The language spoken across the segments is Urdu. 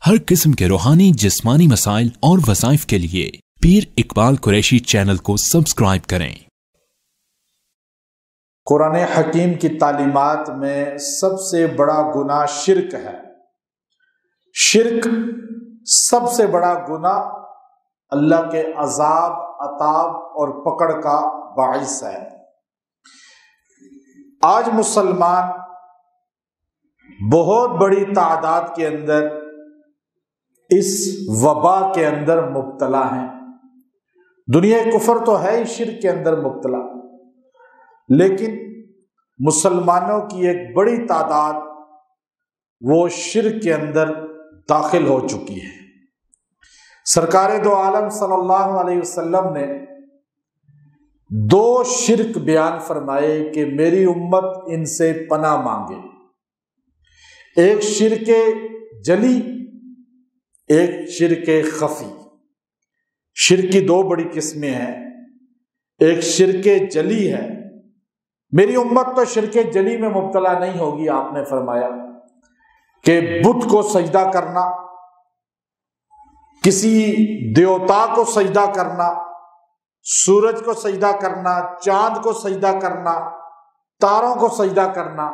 ہر قسم کے روحانی جسمانی مسائل اور وظائف کے لیے پیر اقبال قریشی چینل کو سبسکرائب کریں۔ قرآن حکیم کی تعلیمات میں سب سے بڑا گناہ شرک ہے۔ شرک سب سے بڑا گناہ اللہ کے عذاب، عطاب اور پکڑ کا باعث ہے۔ آج مسلمان بہت بڑی تعداد کے اندر اس وبا کے اندر مبتلا ہیں۔ دنیا کفر تو ہے ہی شرک کے اندر مبتلا، لیکن مسلمانوں کی ایک بڑی تعداد وہ شرک کے اندر داخل ہو چکی ہے۔ سرکار دو عالم صلی اللہ علیہ وسلم نے دو شرک بیان فرمائے کہ میری امت ان سے پناہ مانگے۔ ایک شرک جلی، ایک شرک خفی۔ شرک کی دو بڑی قسمیں ہیں۔ ایک شرک جلی ہے، میری امت تو شرک جلی میں مبتلا نہیں ہوگی۔ آپ نے فرمایا کہ بت کو سجدہ کرنا، کسی دیوتا کو سجدہ کرنا، سورج کو سجدہ کرنا، چاند کو سجدہ کرنا، تاروں کو سجدہ کرنا،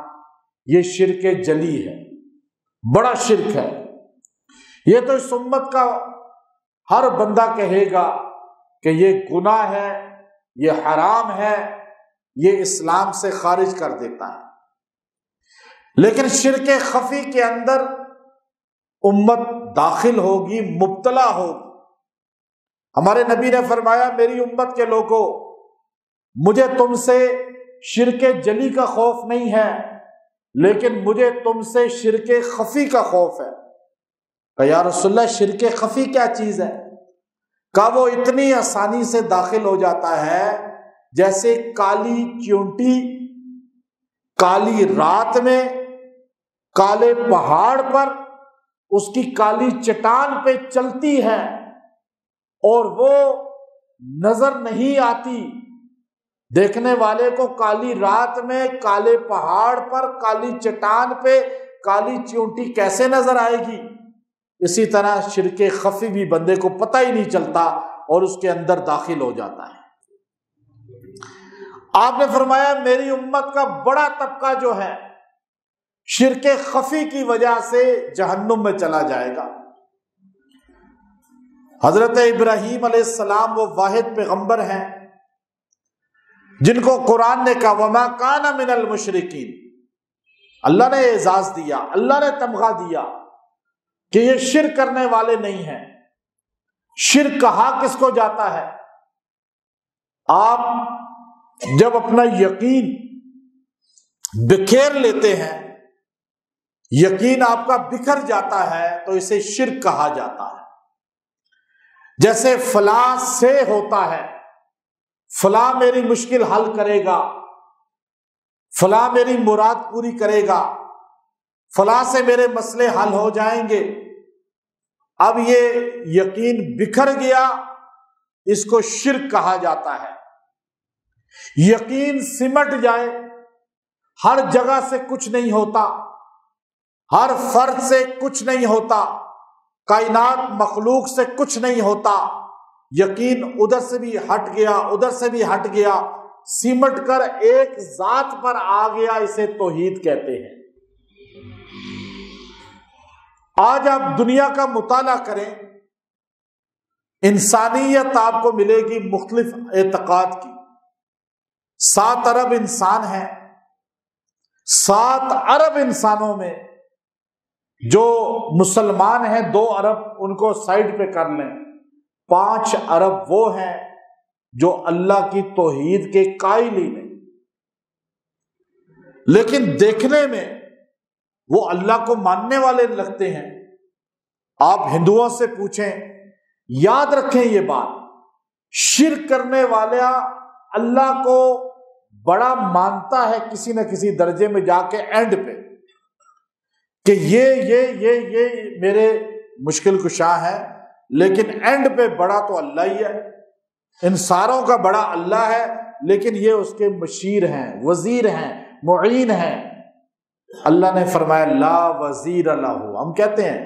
یہ شرک جلی ہے، بڑا شرک ہے۔ یہ تو اس امت کا ہر بندہ کہے گا کہ یہ گناہ ہے، یہ حرام ہے، یہ اسلام سے خارج کر دیتا ہے۔ لیکن شرک خفی کے اندر امت داخل ہوگی، مبتلا ہوگی۔ ہمارے نبی نے فرمایا میری امت کے لوگوں، مجھے تم سے شرک جلی کا خوف نہیں ہے، لیکن مجھے تم سے شرک خفی کا خوف ہے۔ کہ یا رسول اللہ شرک خفی کیا چیز ہے؟ کہ وہ اتنی آسانی سے داخل ہو جاتا ہے جیسے کالی چیونٹی کالی رات میں کالے پہاڑ پر اس کی کالی چٹان پہ چلتی ہے اور وہ نظر نہیں آتی۔ دیکھنے والے کو کالی رات میں کالے پہاڑ پر کالی چٹان پہ کالی چیونٹی کیسے نظر آئے گی؟ اسی طرح شرک خفی بھی بندے کو پتہ ہی نہیں چلتا اور اس کے اندر داخل ہو جاتا ہے۔ آپ نے فرمایا میری امت کا بڑا طبقہ جو ہے شرک خفی کی وجہ سے جہنم میں چلا جائے گا۔ حضرت ابراہیم علیہ السلام وہ واحد پیغمبر ہیں جن کو قرآن نے کہا وما کان من المشرکین۔ اللہ نے اعزاز دیا، اللہ نے تمغہ دیا کہ یہ شرک کرنے والے نہیں ہیں۔ شرک کہا کس کو جاتا ہے؟ آپ جب اپنا یقین بکھیر لیتے ہیں، یقین آپ کا بکھر جاتا ہے تو اسے شرک کہا جاتا ہے۔ جیسے فلاں سے ہوتا ہے، فلاں میری مشکل حل کرے گا، فلاں میری مراد پوری کرے گا، فلاں سے میرے مسئلے حل ہو جائیں گے۔ اب یہ یقین بکھر گیا، اس کو شرک کہا جاتا ہے۔ یقین سمٹ جائے، ہر جگہ سے کچھ نہیں ہوتا، ہر فرد سے کچھ نہیں ہوتا، کائنات مخلوق سے کچھ نہیں ہوتا، یقین ادھر سے بھی ہٹ گیا، ادھر سے بھی ہٹ گیا، سمٹ کر ایک ذات پر آ گیا، اسے توحید کہتے ہیں۔ آج آپ دنیا کا مطالعہ کریں، انسانیت آپ کو ملے گی مختلف اعتقاد کی۔ 7 ارب انسان ہیں، 7 ارب انسانوں میں جو مسلمان ہیں 2 ارب، ان کو سائڈ پہ کر لیں، 5 ارب وہ ہیں جو اللہ کی توحید کے قائل ہی نہیں، لیکن دیکھنے میں وہ اللہ کو ماننے والے لگتے ہیں۔ آپ ہندوؤں سے پوچھیں، یاد رکھیں یہ بات، شرک کرنے والا اللہ کو بڑا مانتا ہے کسی نہ کسی درجے میں جا کے اینڈ پہ، کہ یہ میرے مشکل کشا ہے، لیکن اینڈ پہ بڑا تو اللہ ہی ہے، ان ساروں کا بڑا اللہ ہے، لیکن یہ اس کے مشیر ہیں، وزیر ہیں، معین ہیں۔ اللہ نے فرمایا لا وزیر لہ، ہم کہتے ہیں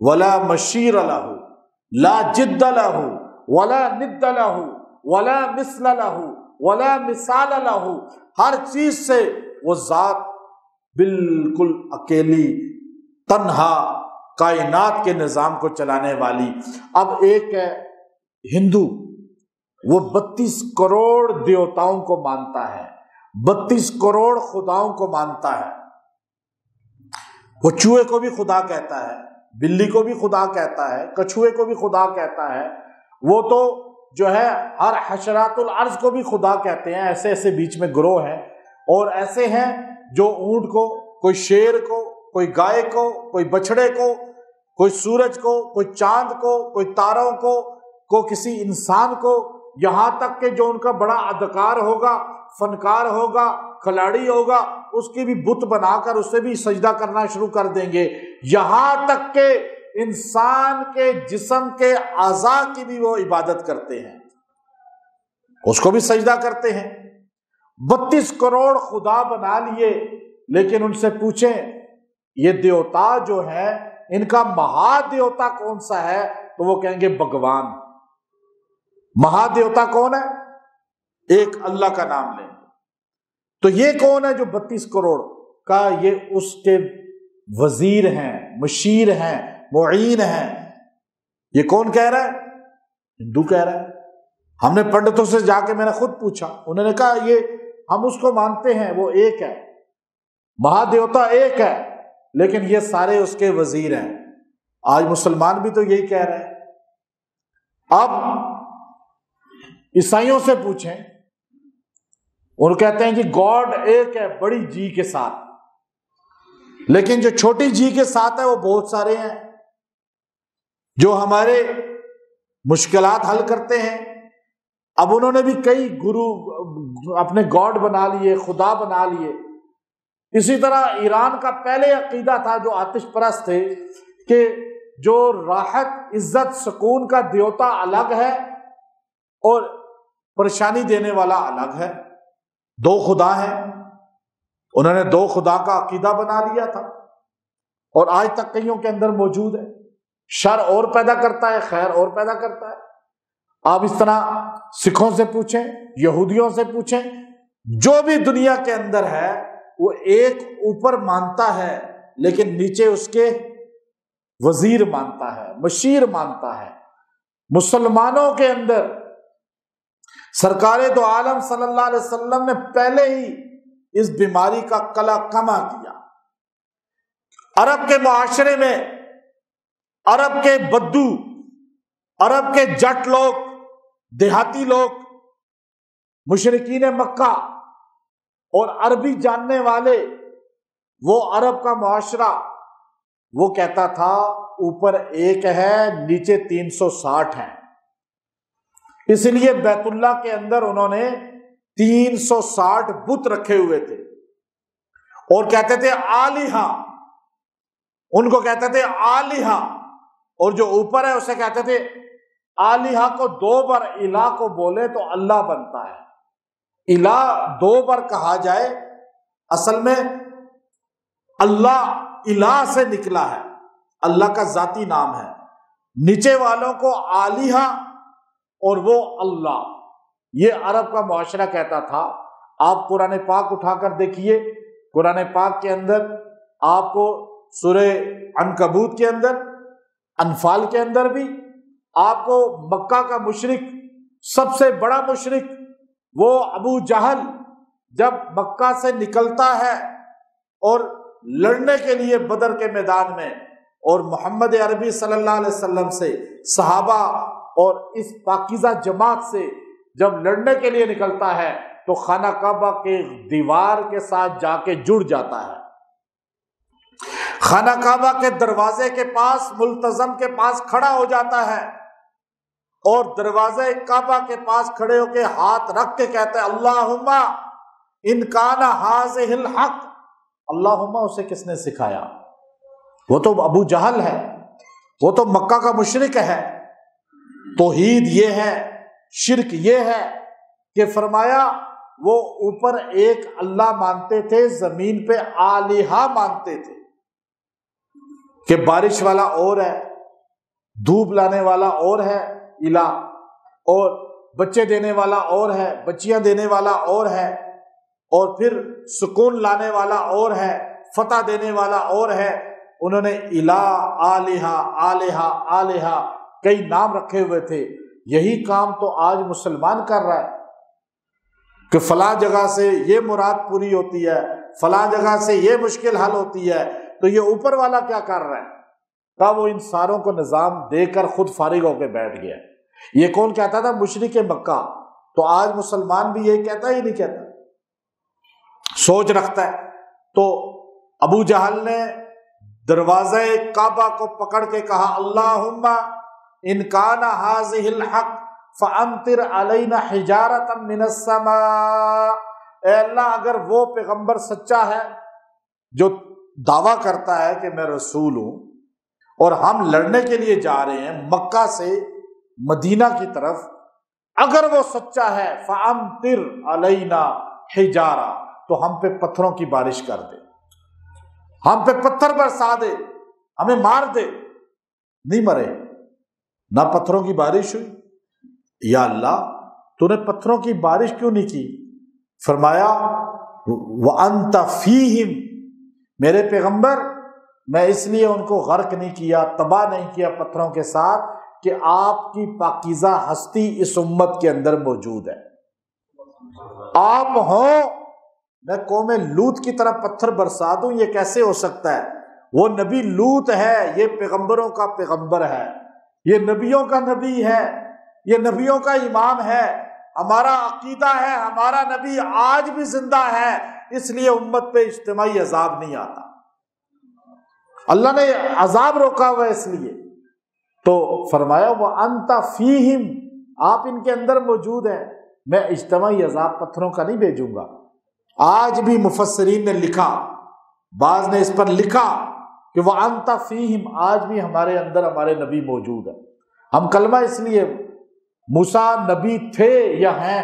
ولا مشیر لہ لا جد لہ ولا ند لہ ولا مثل لہ ولا مثال لہ، ہر چیز سے وہ ذات بالکل اکیلی تنہا کائنات کے نظام کو چلانے والی۔ اب ایک ہے ہندو، وہ 32 کروڑ دیوتاؤں کو مانتا ہے، 32 کروڑ خداؤں کو مانتا ہے۔ وہ چوہے کو بھی خدا کہتا ہے، بلی کو بھی خدا کہتا ہے، کچھوے کو بھی خدا کہتا ہے، وہ تو جو ہے ہر حشرات الارض کو بھی خدا کہتے ہیں۔ ایسے ایسے بیچ میں گروہ ہیں، اور ایسے ہیں جو اونٹ کو، کوئی شیر کو، کوئی گائے کو، کوئی بچھڑے کو، کوئی سورج کو، کوئی چاند کو، کوئی تاروں کو کسی انسان کو، یہاں تک کہ جو ان کا بڑا اداکار ہوگا، فنکار ہوگا، کھلاڑی ہوگا، اس کی بھی بت بنا کر اسے بھی سجدہ کرنا شروع کر دیں گے، یہاں تک کہ انسان کے جسم کے اعضاء کی بھی وہ عبادت کرتے ہیں، اس کو بھی سجدہ کرتے ہیں۔ 32 کروڑ خدا بنا لیے، لیکن ان سے پوچھیں یہ دیوتا جو ہے ان کا مہا دیوتا کون سا ہے، تو وہ کہیں گے بھگوان۔ مہا دیوتا کون ہے؟ ایک اللہ کا نام لیں۔ تو یہ کون ہے جو 32 کروڑ کا؟ یہ اس کے وزیر ہیں، مشیر ہیں، معین ہیں۔ یہ کون کہہ رہا ہے؟ ہندو کہہ رہا ہے۔ ہم نے پنڈتوں سے جا کے میں نے خود پوچھا، انہوں نے کہا یہ ہم اس کو مانتے ہیں، وہ ایک ہے، مہا دیوتا ایک ہے، لیکن یہ سارے اس کے وزیر ہیں۔ آج مسلمان بھی تو یہی کہہ رہے ہیں۔ اب عیسائیوں سے پوچھیں، اور کہتے ہیں کہ گاڈ ایک ہے بڑی جی کے ساتھ، لیکن جو چھوٹی جی کے ساتھ ہے وہ بہت سارے ہیں، جو ہمارے مشکلات حل کرتے ہیں۔ اب انہوں نے بھی کئی گرو اپنے گاڈ بنا لیے، خدا بنا لیے۔ اسی طرح ایران کا پہلے عقیدہ تھا جو آتش پرست تھے کہ جو راحت، عزت، سکون کا دیوتا الگ ہے اور پریشانی دینے والا الگ ہے، دو خدا ہیں۔ انہوں نے دو خدا کا عقیدہ بنا لیا تھا، اور آج تک کئیوں کے اندر موجود ہے۔ شر اور پیدا کرتا ہے، خیر اور پیدا کرتا ہے۔ آپ اس طرح سکھوں سے پوچھیں، یہودیوں سے پوچھیں، جو بھی دنیا کے اندر ہے وہ ایک اوپر مانتا ہے، لیکن نیچے اس کے وزیر مانتا ہے، مشیر مانتا ہے۔ مسلمانوں کے اندر سرکار دو عالم صلی اللہ علیہ وسلم نے پہلے ہی اس بیماری کا کلا کما کیا۔ عرب کے معاشرے میں عرب کے بدو، عرب کے جٹ لوگ، دیہاتی لوگ، مشرکین مکہ اور عربی جاننے والے، وہ عرب کا معاشرہ وہ کہتا تھا اوپر ایک ہے، نیچے 360 ہیں۔ اس لیے بیت اللہ کے اندر انہوں نے 360 بت رکھے ہوئے تھے، اور کہتے تھے آلیہا، ان کو کہتے تھے آلیہا، اور جو اوپر ہے اسے کہتے تھے آلیہا۔ کو دو بار الہ کو بولے تو اللہ بنتا ہے۔ الہ دو بار کہا جائے، اصل میں اللہ الہ سے نکلا ہے، اللہ کا ذاتی نام ہے۔ نیچے والوں کو آلیہا اور وہ اللہ، یہ عرب کا معاشرہ کہتا تھا۔ آپ قرآن پاک اٹھا کر دیکھیے، قرآن پاک کے اندر آپ کو سورہ عنکبوت کے اندر، انفال کے اندر بھی آپ کو مکہ کا مشرک، سب سے بڑا مشرک وہ ابو جہل، جب مکہ سے نکلتا ہے اور لڑنے کے لیے بدر کے میدان میں، اور محمد عربی صلی اللہ علیہ وسلم سے، صحابہ اور اس پاکیزہ جماعت سے جب لڑنے کے لیے نکلتا ہے تو خانہ کعبہ کے دیوار کے ساتھ جا کے جڑ جاتا ہے۔ خانہ کعبہ کے دروازے کے پاس، ملتزم کے پاس کھڑا ہو جاتا ہے، اور دروازے کعبہ کے پاس کھڑے ہو کے ہاتھ رکھ کے کہتا ہے اللہم ان کان ھذہ الحق۔ اللہم اسے کس نے سکھایا؟ وہ تو ابو جہل ہے، وہ تو مکہ کا مشرک ہے۔ توحید یہ ہے، شرک یہ ہے کہ فرمایا وہ اوپر ایک اللہ مانتے تھے، زمین پہ آلیہا مانتے تھے، کہ بارش والا اور ہے، دھوپ لانے والا اور ہے الہ، اور بچے دینے والا اور ہے، بچیاں دینے والا اور ہے، اور پھر سکون لانے والا اور ہے، فتح دینے والا اور ہے۔ انہوں نے الہ، آلہہ، آلہہ، آلہہ کئی نام رکھے ہوئے تھے۔ یہی کام تو آج مسلمان کر رہا ہے کہ فلاں جگہ سے یہ مراد پوری ہوتی ہے، فلاں جگہ سے یہ مشکل حل ہوتی ہے، تو یہ اوپر والا کیا کر رہا ہے؟ تب وہ ان ساروں کو نظام دے کر خود فارغ ہو کے بیٹھ گیا۔ یہ کون کہتا تھا؟ مشرک مکہ۔ تو آج مسلمان بھی یہی کہتا ہے ہی نہیں کہتا، سوچ رکھتا ہے۔ تو ابو جہل نے دروازہ کعبہ کو پکڑ کے کہا اللہم ان کان ھذہ الحق فامطر علینا حجارۃ من السماء، اے اللہ اگر وہ پیغمبر سچا ہے جو دعویٰ کرتا ہے کہ میں رسول ہوں اور ہم لڑنے کے لیے جا رہے ہیں مکہ سے مدینہ کی طرف، اگر وہ سچا ہے فامطر علینا حجارہ، تو ہم پہ پتھروں کی بارش کر دے، ہم پہ پتھر برسا دے، ہمیں مار دے۔ نہیں مرے، نہ پتھروں کی بارش ہوئی۔ یا اللہ تو نے پتھروں کی بارش کیوں نہیں کی؟ فرمایا وَأَنْتَ فِيهِمْ، میرے پیغمبر میں اس لیے ان کو غرق نہیں کیا، تباہ نہیں کیا پتھروں کے ساتھ کہ آپ کی پاکیزہ ہستی اس امت کے اندر موجود ہے۔ آپ ہوں میں قوم لوط کی طرح پتھر برسا دوں، یہ کیسے ہو سکتا ہے؟ وہ نبی لوط ہے، یہ پیغمبروں کا پیغمبر ہے، یہ نبیوں کا نبی ہے، یہ نبیوں کا امام ہے، ہمارا عقیدہ ہے ہمارا نبی آج بھی زندہ ہے، اس لیے امت پہ اجتماعی عذاب نہیں آتا۔ اللہ نے عذاب روکا ہوا ہے اس لیے۔ تو فرمایا وَأَنْتَ فِيهِمْ، آپ ان کے اندر موجود ہیں، میں اجتماعی عذاب پتھروں کا نہیں بھیجوں گا۔ آج بھی مفسرین نے لکھا، بعض نے اس پر لکھا کہ وَأَنْتَ فِيهِمْ، آج بھی ہمارے اندر ہمارے نبی موجود ہیں۔ ہم کلمہ اس لیے موسیٰ نبی تھے یا ہیں،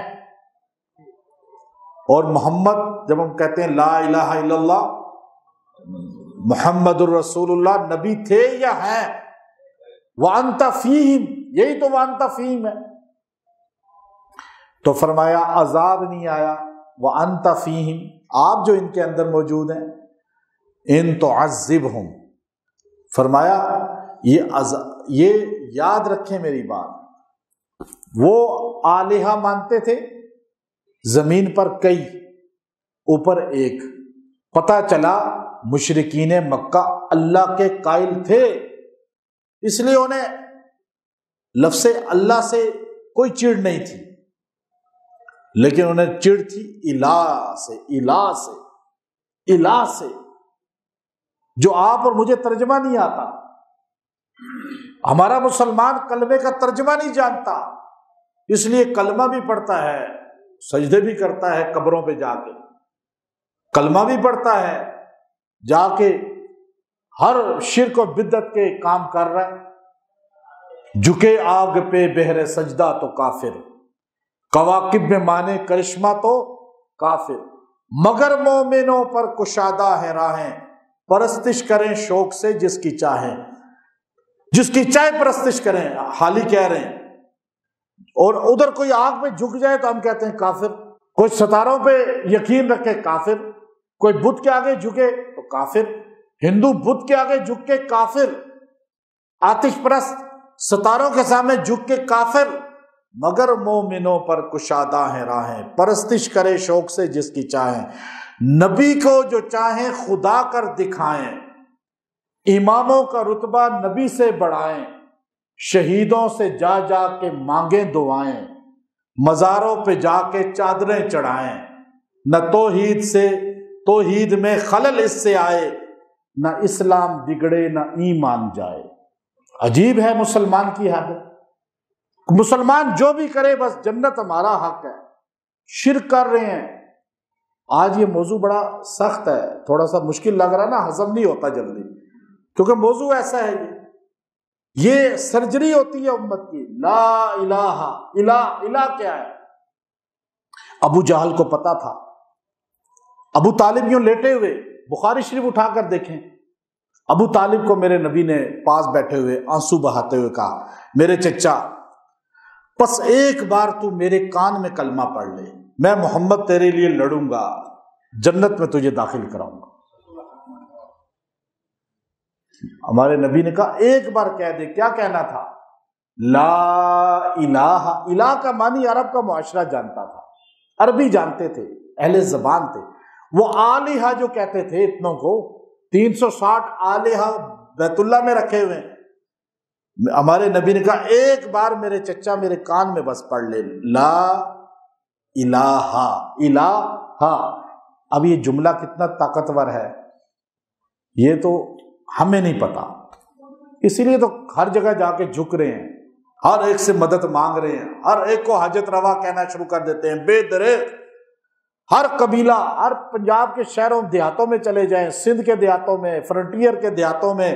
اور محمد جب ہم کہتے ہیں لا الہ الا اللہ محمد الرسول اللہ، نبی تھے یا ہیں؟ وَأَنْتَ فِيهِمْ، یہی تو وَأَنْتَ فِيهِمْ ہے۔ تو فرمایا عذاب نہیں آیا، وَأَنْتَ فِيهِمْ، آپ جو ان کے اندر موجود ہیں، ان تُعَذِّبْهُمْ، فرمایا یہ یاد رکھیں میری بات، وہ آلہہ مانتے تھے زمین پر کئی، اوپر ایک، پتہ چلا مشرکین مکہ اللہ کے قائل تھے، اس لیے انہیں لفظ اللہ سے کوئی چڑ نہیں تھی، لیکن انہیں چڑ تھی الہ سے، الہ سے، الہ سے، جو آپ اور مجھے ترجمہ نہیں آتا۔ ہمارا مسلمان کلمے کا ترجمہ نہیں جانتا، اس لیے کلمہ بھی پڑھتا ہے، سجدے بھی کرتا ہے قبروں پہ جا کے، کلمہ بھی پڑھتا ہے جا کے، ہر شرک و بدعت کے کام کر رہا ہے۔ جھکے آگ پہ بہر سجدہ تو کافر، کواکب میں مانے کرشمہ تو کافر، مگر مومنوں پر کشادہ ہے راہیں، پرستش کریں شوق سے جس کی چاہیں، جس کی چاہے پرستش کریں، حالی کہہ رہے ہیں۔ اور ادھر کوئی آگ پہ جھک جائے تو ہم کہتے ہیں کافر، کوئی ستاروں پہ یقین رکھے کافر، کوئی بت کے آگے جھکے تو کافر، ہندو بت کے آگے جھک کے کافر، آتش پرست ستاروں کے سامنے جھک کے کافر، مگر مومنوں پر کشادہ ہیں راہیں، پرستش کرے شوق سے جس کی چاہیں، نبی کو جو چاہیں خدا کر دکھائیں، اماموں کا رتبہ نبی سے بڑھائیں، شہیدوں سے جا جا کے مانگیں دعائیں، مزاروں پہ جا کے چادریں چڑھائیں، نہ توحید سے توحید میں خلل اس سے آئے، نہ اسلام بگڑے نہ ایمان جائے۔ عجیب ہے مسلمان کی حالت، مسلمان جو بھی کرے بس جنت ہمارا حق ہے، شرک کر رہے ہیں۔ آج یہ موضوع بڑا سخت ہے، تھوڑا سا مشکل لگ رہا نا، ہضم نہیں ہوتا جلدی، کیونکہ موضوع ایسا ہے یہ سرجری ہوتی ہے امت کی۔ لا الہ، الہ الہ کیا ہے؟ ابو جہل کو پتا تھا، ابو طالب یوں لیٹے ہوئے، بخاری شریف اٹھا کر دیکھیں، ابو طالب کو میرے نبی نے پاس بیٹھے ہوئے آنسو بہاتے ہوئے کہا، میرے چچا پس ایک بار تو میرے کان میں کلمہ پڑھ لے، میں محمد تیرے لیے لڑوں گا، جنت میں تجھے داخل کراؤں گا۔ ہمارے نبی نے کہا ایک بار کہہ دے۔ کیا کہنا تھا؟ لا الہ۔ الہ کا معنی عرب کا معاشرہ جانتا تھا، عربی جانتے تھے، اہل زبان تھے۔ وہ آلہہ جو کہتے تھے اتنوں کو، 360 آلہہ بیت اللہ میں رکھے ہوئے ہیں۔ ہمارے نبی نے کہا ایک بار میرے چچا میرے کان میں بس پڑھ لے، لا الہ الہ۔ اب یہ جملہ کتنا طاقتور ہے یہ تو ہمیں نہیں پتا، اسی لیے تو ہر جگہ جا کے جھک رہے ہیں، ہر ایک سے مدد مانگ رہے ہیں، ہر ایک کو حاجت روا کہنا شروع کر دیتے ہیں بے دریغ۔ ہر قبیلہ، ہر پنجاب کے شہروں دیہاتوں میں چلے جائیں، سندھ کے دیہاتوں میں، فرنٹیئر کے دیہاتوں میں،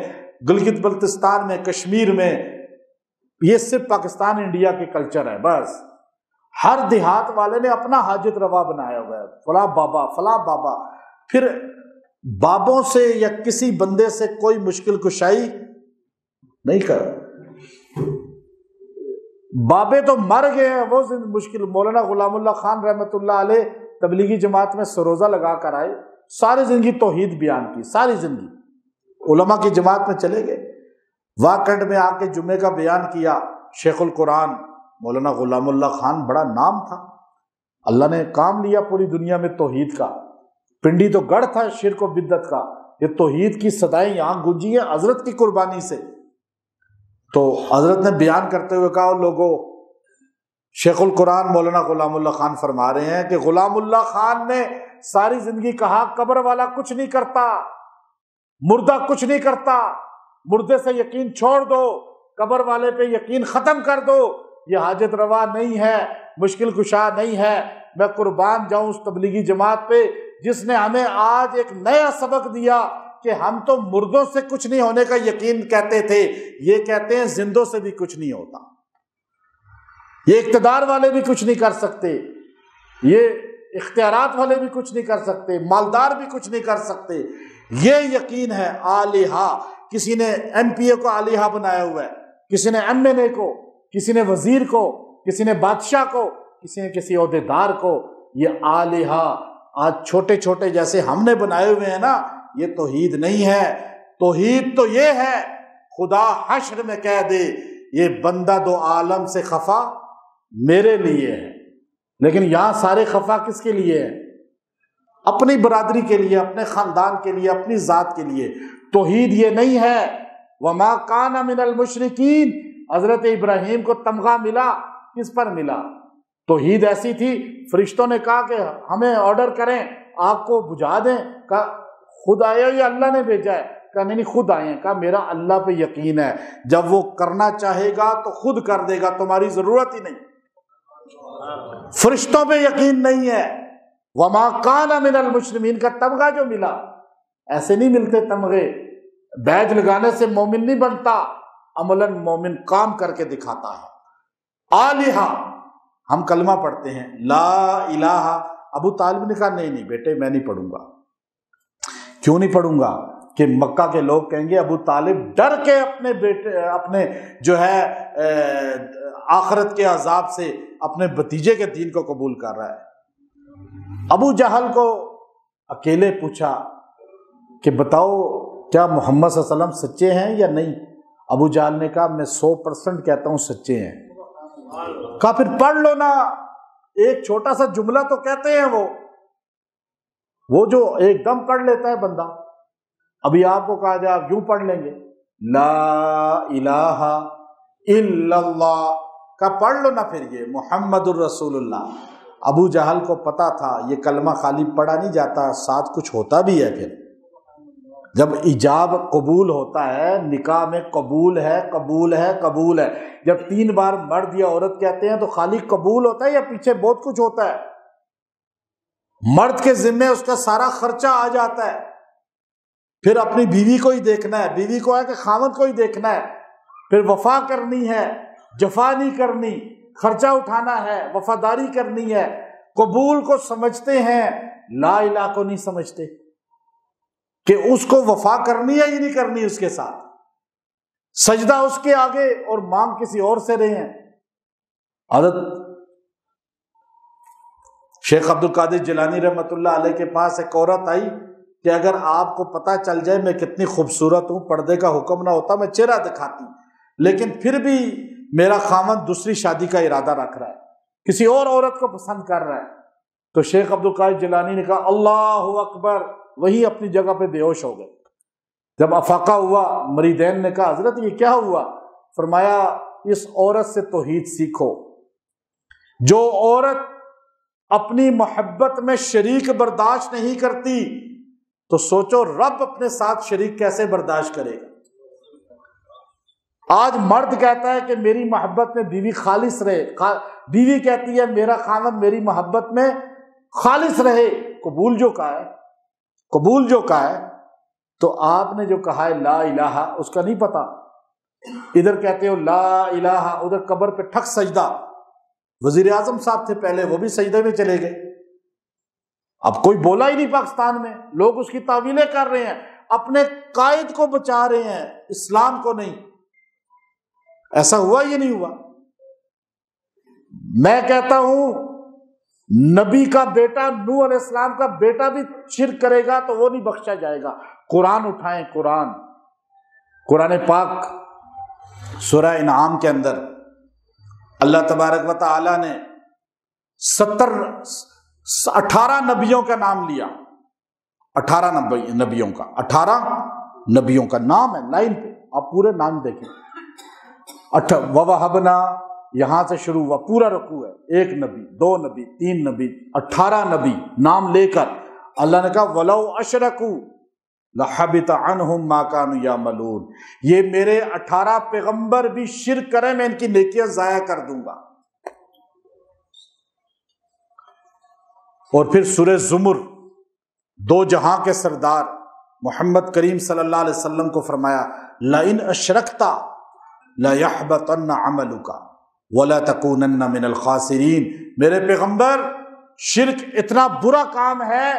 گلگت بلتستان میں، کشمیر میں، یہ صرف پاکستان انڈیا کے کلچر ہے۔ بس ہر دیہات والے نے اپنا حاجت روا بنایا ہوا ہے، فلاں بابا فلاں بابا۔ پھر بابوں سے یا کسی بندے سے کوئی مشکل کشائی نہیں کر، بابے تو مر گئے ہیں، وہ مشکل۔ مولانا غلام اللہ خان رحمۃ اللہ علیہ تبلیغی جماعت میں سروزہ لگا کر آئے، ساری زندگی توحید بیان کی، ساری زندگی علماء کی جماعت میں چلے گئے، واکنڈ میں آ کے جمعے کا بیان کیا۔ شیخ القرآن مولانا غلام اللہ خان بڑا نام تھا، اللہ نے کام لیا پوری دنیا میں توحید کا۔ پنڈی تو گڑھ تھا شرک و بدعت کا، یہ توحید کی صدائیں یہاں گونجی ہیں حضرت کی قربانی سے۔ تو حضرت نے بیان کرتے ہوئے کہا لوگوں، شیخ القرآن مولانا غلام اللہ خان فرما رہے ہیں کہ غلام اللہ خان نے ساری زندگی کہا قبر والا کچھ نہیں کرتا، مردہ کچھ نہیں کرتا، مردے سے یقین چھوڑ دو، قبر والے پہ یقین ختم کر دو، یہ حاجت روا نہیں ہے، مشکل کشا نہیں ہے۔ میں قربان جاؤں اس تبلیغی جماعت پہ جس نے ہمیں آج ایک نیا سبق دیا کہ ہم تو مردوں سے کچھ نہیں ہونے کا یقین کہتے تھے، یہ کہتے ہیں زندوں سے بھی کچھ نہیں ہوتا، یہ اقتدار والے بھی کچھ نہیں کر سکتے، یہ اختیارات والے بھی کچھ نہیں کر سکتے، مالدار بھی کچھ نہیں کر سکتے۔ یہ یقین ہے آلہہ۔ کسی نے ایم پی اے کو آلہہ بنایا ہوا ہے، کسی نے ایم این اے کو، کسی نے وزیر کو، کسی نے بادشاہ کو، کسی نے کسی عہدیدار کو۔ یہ آلہہ آج چھوٹے چھوٹے جیسے ہم نے بنائے ہوئے ہیں نا، یہ توحید نہیں ہے۔ توحید تو یہ ہے خدا حشر میں کہہ دے یہ بندہ دو عالم سے خفا میرے لیے ہے، لیکن یہاں سارے خفا کس کے لیے ہے؟ اپنی برادری کے لیے، اپنے خاندان کے لیے، اپنی ذات کے لیے۔ توحید یہ نہیں ہے۔ وما کان من المشرکین، حضرت ابراہیم کو تمغہ ملا، کس پر ملا؟ توحید ایسی تھی، فرشتوں نے کہا کہ ہمیں آرڈر کریں آگ کو بجھا دیں، کہا خود آئے ہو یا اللہ نے بھیجا ہے؟ کہا نہیں خود آئے ہیں۔ کہا میرا اللہ پہ یقین ہے، جب وہ کرنا چاہے گا تو خود کر دے گا، تمہاری ضرورت ہی نہیں۔ فرشتوں پہ یقین نہیں ہے۔ وما کان من المسلمین کا تمغہ جو ملا، ایسے نہیں ملتے تمغے، بیج لگانے سے مومن نہیں بنتا، عملاً مومن کام کر کے دکھاتا ہے۔ آلہہ، ہم کلمہ پڑھتے ہیں لا الہ۔ ابو طالب نے کہا نہیں بیٹے میں نہیں پڑھوں گا۔ کیوں نہیں پڑھوں گا؟ کہ مکہ کے لوگ کہیں گے ابو طالب ڈر کے اپنے بیٹے، اپنے جو ہے آخرت کے عذاب سے اپنے بھتیجے کے دین کو قبول کر رہا ہے۔ ابو جہل کو اکیلے پوچھا کہ بتاؤ کیا محمد صلی اللہ علیہ وسلم سچے ہیں یا نہیں؟ ابو جہل نے کہا میں 100% کہتا ہوں سچے ہیں۔ کہا پھر پڑھ لو نا، ایک چھوٹا سا جملہ تو کہتے ہیں وہ جو ایک دم پڑھ لیتا ہے بندہ۔ ابھی آپ کو کہا جائے آپ یوں پڑھ لیں گے لا الہ الا اللہ، کا پڑھ لو نا پھر یہ محمد الرسول اللہ۔ ابو جہل کو پتا تھا یہ کلمہ خالی پڑھا نہیں جاتا، ساتھ کچھ ہوتا بھی ہے۔ پھر جب ایجاب قبول ہوتا ہے، نکاح میں قبول ہے قبول ہے قبول ہے، جب 3 بار مرد یا عورت کہتے ہیں تو خالی قبول ہوتا ہے یا پیچھے بہت کچھ ہوتا ہے؟ مرد کے ذمے اس کا سارا خرچہ آ جاتا ہے، پھر اپنی بیوی کو ہی دیکھنا ہے، بیوی کو ہے کہ خاوند کو ہی دیکھنا ہے، پھر وفا کرنی ہے، جفا نہیں کرنی، خرچہ اٹھانا ہے، وفاداری کرنی ہے۔ قبول کو سمجھتے ہیں، لا الہ کو نہیں سمجھتے۔ کہ اس کو وفا کرنی ہے یا نہیں کرنی اس کے ساتھ، سجدہ اس کے آگے اور مانگ کسی اور سے رہے ہیں۔ حضرت شیخ عبد القادر جیلانی رحمۃ اللہ علیہ کے پاس ایک عورت آئی کہ اگر آپ کو پتہ چل جائے میں کتنی خوبصورت ہوں، پردے کا حکم نہ ہوتا میں چہرہ دکھاتی، لیکن پھر بھی میرا خاوند دوسری شادی کا ارادہ رکھ رہا ہے، کسی اور عورت کو پسند کر رہا ہے۔ تو شیخ عبد القادر جیلانی نے کہا اللہ اکبر، وہی اپنی جگہ پہ بے ہوش ہو گئے۔ جب افاقہ ہوا مریدین نے کہا حضرت یہ کیا ہوا؟ فرمایا اس عورت سے توحید سیکھو۔ جو عورت اپنی محبت میں شریک برداشت نہیں کرتی تو سوچو رب اپنے ساتھ شریک کیسے برداشت کرے گا۔ آج مرد کہتا ہے کہ میری محبت میں بیوی خالص رہے، بیوی کہتی ہے میرا خاوند میری محبت میں خالص رہے، قبول جو کا ہے، قبول جو کا ہے۔ تو آپ نے جو کہا ہے لا الہ، اس کا نہیں پتا، ادھر کہتے ہو لا الہ، ادھر قبر پہ ٹھک سجدہ۔ وزیر اعظم صاحب تھے پہلے، وہ بھی سجدے میں چلے گئے۔ اب کوئی بولا ہی نہیں پاکستان میں، لوگ اس کی تعویلیں کر رہے ہیں، اپنے قائد کو بچا رہے ہیں، اسلام کو نہیں۔ ایسا ہوا یہ نہیں ہوا؟ میں کہتا ہوں نبی کا بیٹا نوح علیہ السلام کا بیٹا بھی شرک کرے گا تو وہ نہیں بخشا جائے گا۔ قرآن اٹھائیں، قرآن پاک سورہ انعام کے اندر اللہ تبارک و تعالی نے 18 نبیوں کا نام لیا، 18 نبیوں کا، 18 نبیوں کا نام ہے لائن پہ، آپ پورے نام دیکھیں۔ وَوَهَبْنَا یہاں سے شروع ہوا، پورا رکوع ہے، 1 نبی، 2 نبی، 3 نبی، 18 نبی نام لے کر اللہ نے کہا وَلَوْ أَشْرَكُوا لَحَبِطَ عَنْهُمْ مَا كَانُوا يَعْمَلُونَ۔ یہ میرے 18 پیغمبر بھی شرک کریں میں ان کی نیکیاں ضائع کر دوں گا۔ اور پھر سورہ زمر، دو جہاں کے سردار محمد کریم صلی اللہ علیہ وسلم کو فرمایا لَإِنْ أَشْرَكْتَ لَيَحْبَطَنَّ عَمَلُكَ وَلَا تَكُونَنَّ مِنَ الْخَاسِرِينَ۔ میرے پیغمبر شرک اتنا برا کام ہے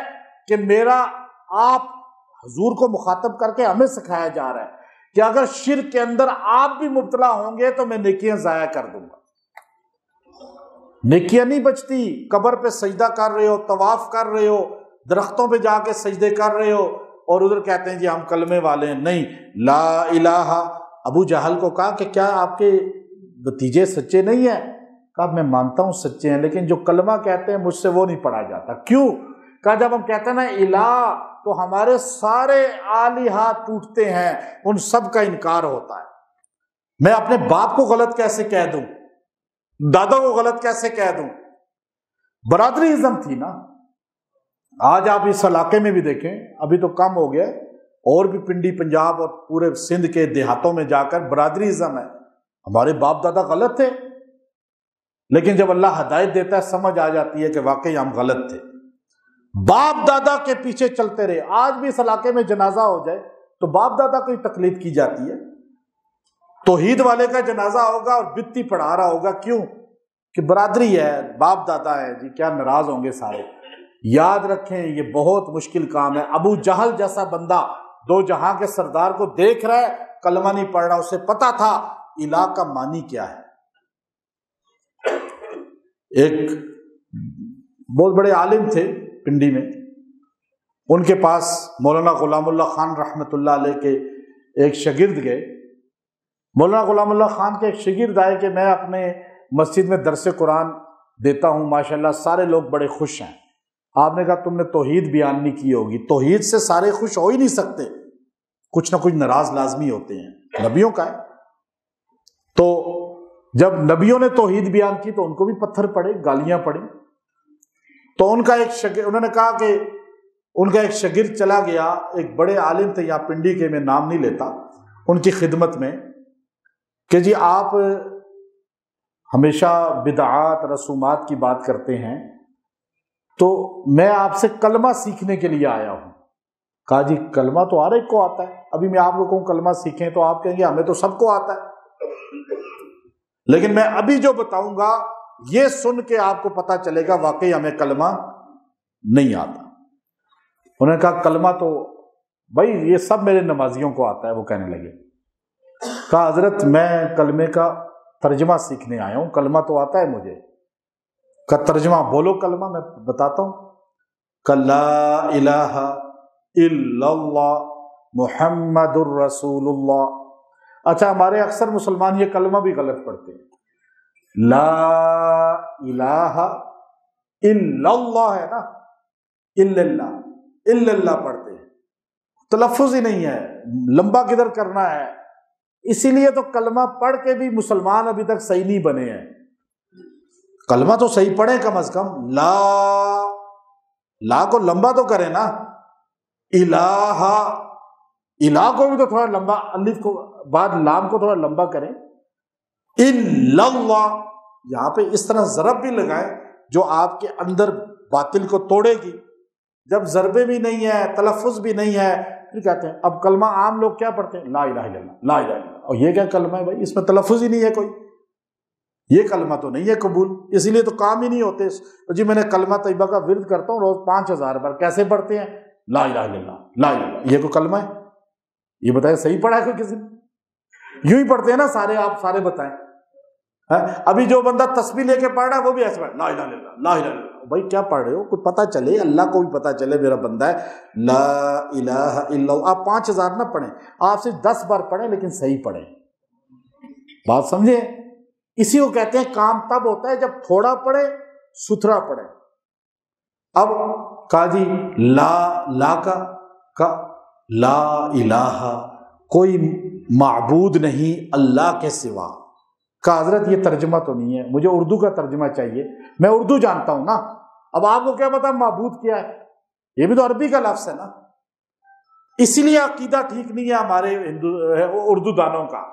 کہ میرا آپ حضور کو مخاطب کر کے ہمیں سکھایا جا رہا ہے کہ اگر شرک کے اندر آپ بھی مبتلا ہوں گے تو میں نیکیاں ضائع کر دوں گا۔ نیکیاں نہیں بچتی، قبر پہ سجدہ کر رہے ہو، طواف کر رہے ہو، درختوں پہ جا کے سجدے کر رہے ہو، اور ادھر کہتے ہیں جی ہم کلمے والے ہیں۔ نہیں، لا الہ۔ ابو جہل کو کہا کہ کیا آپ کے بھتیجے سچے نہیں ہیں؟ کہا میں مانتا ہوں سچے ہیں، لیکن جو کلمہ کہتے ہیں مجھ سے وہ نہیں پڑھا جاتا۔ کیوں؟ کہا جب ہم کہتے ہیں نا الہ تو ہمارے سارے آلہہ ٹوٹتے ہیں، ان سب کا انکار ہوتا ہے۔ میں اپنے باپ کو غلط کیسے کہہ دوں، دادا کو غلط کیسے کہہ دوں؟ برادری ازم تھی نا۔ آج آپ اس علاقے میں بھی دیکھیں، ابھی تو کم ہو گیا، اور بھی پنڈی پنجاب اور پورے سندھ کے دیہاتوں میں جا کر برادری ازم ہے۔ ہمارے باپ دادا غلط تھے، لیکن جب اللہ ہدایت دیتا ہے سمجھ آ جاتی ہے کہ واقعی ہم غلط تھے، باپ دادا کے پیچھے چلتے رہے۔ آج بھی اس علاقے میں جنازہ ہو جائے تو باپ دادا کو ہی تکلیف کی جاتی ہے۔ توحید والے کا جنازہ ہوگا اور بتی پڑھا رہا ہوگا، کیوں کہ برادری ہے، باپ دادا ہے، جی کیا ناراض ہوں گے سارے۔ یاد رکھیں یہ بہت مشکل کام ہے۔ ابو جہل جیسا بندہ دو جہاں کے سردار کو دیکھ رہا ہے، کلمہ نہیں پڑھ رہا، اسے پتا تھا الہ کا معنی کیا ہے۔ ایک بہت بڑے عالم تھے پنڈی میں، ان کے پاس مولانا غلام اللہ خان رحمۃ اللہ علیہ کے ایک شاگرد گئے۔ مولانا غلام اللہ خان کے ایک شاگرد آئے کہ میں اپنے مسجد میں درس قرآن دیتا ہوں، ماشاءاللہ سارے لوگ بڑے خوش ہیں۔ آپ نے کہا تم نے توحید بیان نہیں کی ہوگی، توحید سے سارے خوش ہو ہی نہیں سکتے، کچھ نہ کچھ ناراض لازمی ہوتے ہیں، نبیوں کا ہے۔ تو جب نبیوں نے توحید بیان کی تو ان کو بھی پتھر پڑے، گالیاں پڑی۔ تو ان کا ایک شاگرد، انہوں نے کہا کہ ان کا ایک شاگرد چلا گیا، ایک بڑے عالم تھے یہاں پنڈی کے، میں نام نہیں لیتا، ان کی خدمت میں کہ جی آپ ہمیشہ بدعات رسومات کی بات کرتے ہیں، تو میں آپ سے کلمہ سیکھنے کے لیے آیا ہوں۔ کہا جی کلمہ تو ہر ایک کو آتا ہے، ابھی میں آپ لوگوں کو کلمہ سیکھیں تو آپ کہیں گے ہمیں تو سب کو آتا ہے، لیکن میں ابھی جو بتاؤں گا یہ سن کے آپ کو پتا چلے گا واقعی ہمیں کلمہ نہیں آتا۔ انہوں نے کہا کلمہ تو بھائی یہ سب میرے نمازیوں کو آتا ہے۔ وہ کہنے لگے، کہا حضرت میں کلمے کا ترجمہ سیکھنے آیا ہوں، کلمہ تو آتا ہے مجھے۔ کا ترجمہ بولو کلمہ، میں بتاتا ہوں۔ کہ لا الہ الا اللہ محمد الرسول اللہ۔ اچھا ہمارے اکثر مسلمان یہ کلمہ بھی غلط پڑھتے ہیں، لا الہ الا اللہ ہے نا، الا اللہ پڑھتے ہیں، تلفظ ہی نہیں ہے، لمبا کدھر کرنا ہے۔ اسی لیے تو کلمہ پڑھ کے بھی مسلمان ابھی تک صحیح نہیں بنے ہیں۔ کلمہ تو صحیح پڑھیں کم از کم، لا کو لمبا تو کریں نا، الہ کو بھی تو تھوڑا لمبا، الف کو بعد لام کو تھوڑا لمبا کریں۔ الا اللہ یہاں پہ اس طرح ضرب بھی لگائیں جو آپ کے اندر باطل کو توڑے گی۔ جب ضربے بھی نہیں ہے، تلفظ بھی نہیں ہے، پھر کہتے ہیں اب کلمہ عام لوگ کیا پڑھتے ہیں؟ لا الہ الا اللہ، لا الہ الا اللہ۔ اور یہ کیا کلمہ ہے بھائی؟ اس میں تلفظ ہی نہیں ہے کوئی، یہ کلمہ تو نہیں ہے قبول، اسی لیے تو کام ہی نہیں ہوتے۔ جی میں نے کلمہ طیبہ کا ورد کرتا ہوں روز 5000 بار، کیسے پڑھتے ہیں؟ لا الہ الا اللہ، لا الہ الا اللہ۔ یہ کوئی کلمہ ہے؟ یہ بتائیں صحیح پڑھا ہے کوئی کسی نے؟ یوں ہی پڑھتے ہیں نا سارے، آپ سارے بتائیں۔ ابھی جو بندہ تسبیح لے کے پڑھ رہا ہے وہ بھی ایسے پڑھ، لا الہ الا اللہ، لا الہ الا اللہ۔ بھائی کیا پڑھ رہے ہو؟ کچھ پتہ چلے، اللہ کو بھی پتہ چلے میرا بندہ ہے لا الہ الا اللہ۔ آپ 5000 نہ پڑھیں، آپ صرف 10 بار پڑھیں لیکن صحیح پڑھیں۔ بات سمجھے؟ اسی کو کہتے ہیں کام تب ہوتا ہے جب تھوڑا پڑھے، ستھرا پڑھے۔ اب کہا جی لا کا لا الہ، کوئی معبود نہیں اللہ کے سوا۔ کہا حضرت یہ ترجمہ تو نہیں ہے، مجھے اردو کا ترجمہ چاہیے، میں اردو جانتا ہوں نا۔ اب آپ کو کیا پتا معبود کیا ہے؟ یہ بھی تو عربی کا لفظ ہے نا۔ اسی لیے عقیدہ ٹھیک نہیں ہے ہمارے اردو دانوں کا،